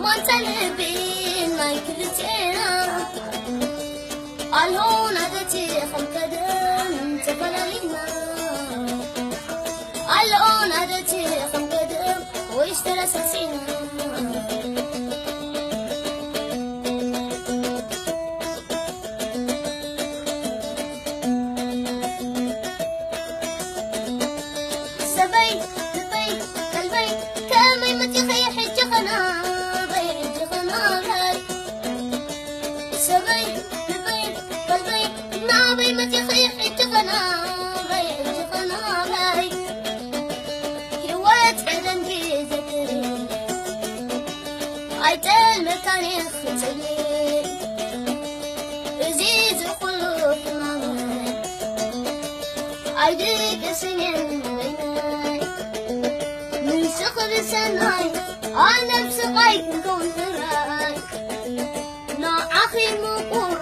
ما تلبين ما يكلتنا الهون عدتي خم قدم تفلالينا الهون عدتي خم قدم ويشترى سسينا أنا بسقيت نكون ثراي نا أخي مقور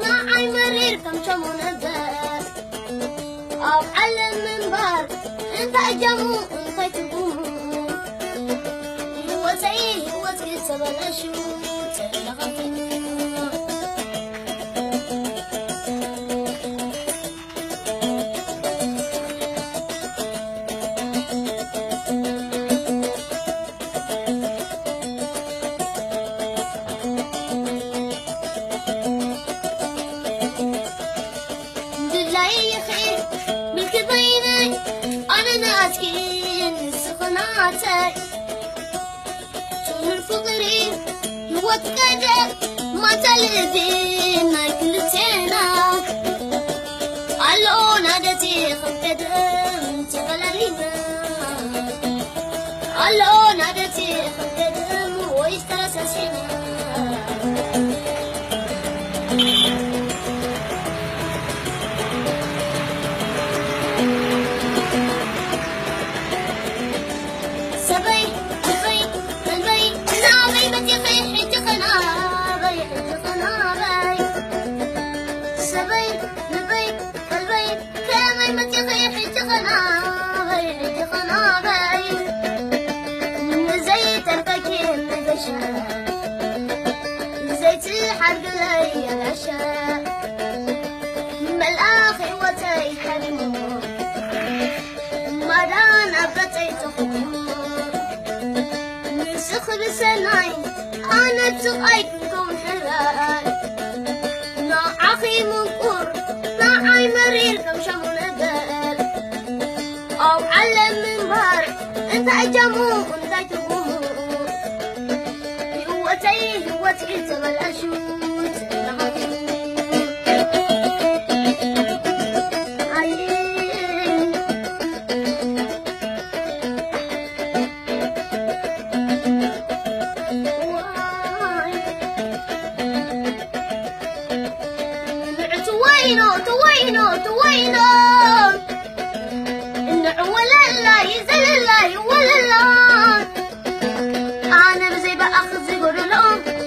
نا عي مرير كم شمون الدار أو علم من بار انت أجمو انت تقوم هو سيء هو تكسب الأشوت لغفني شون الفقري هو تكدر ما تلذين ما يكلتنا علون عدتي خم قدم تفلالينا علون عدتي خم قدم ويشترى سسينا زيت الحرق لي العشاء ملآخي وتي حرمه مران أبتي تخمه من سخر سناي أنا تقيتكم حلال نا أخي منكر نا عي مرير كم شمون الدار أو علم من بار انت أجمو انت تقوم هو تكتب الأشوت توينو إنه ولا الله يزل الله ولا الله أنا بزي بأخذ زي قرلهم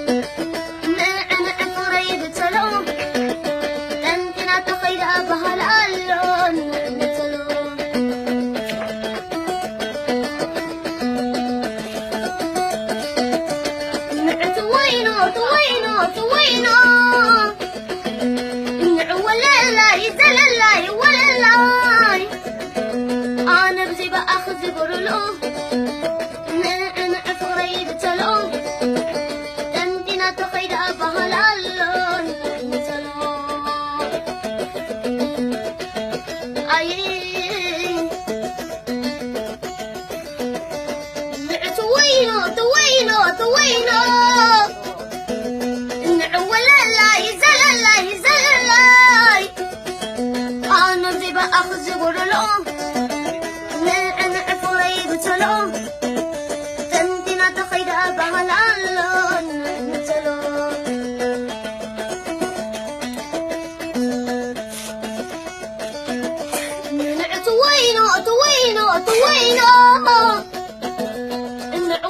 توينو توينو توينو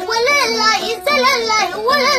ولا لا يزل لا ولا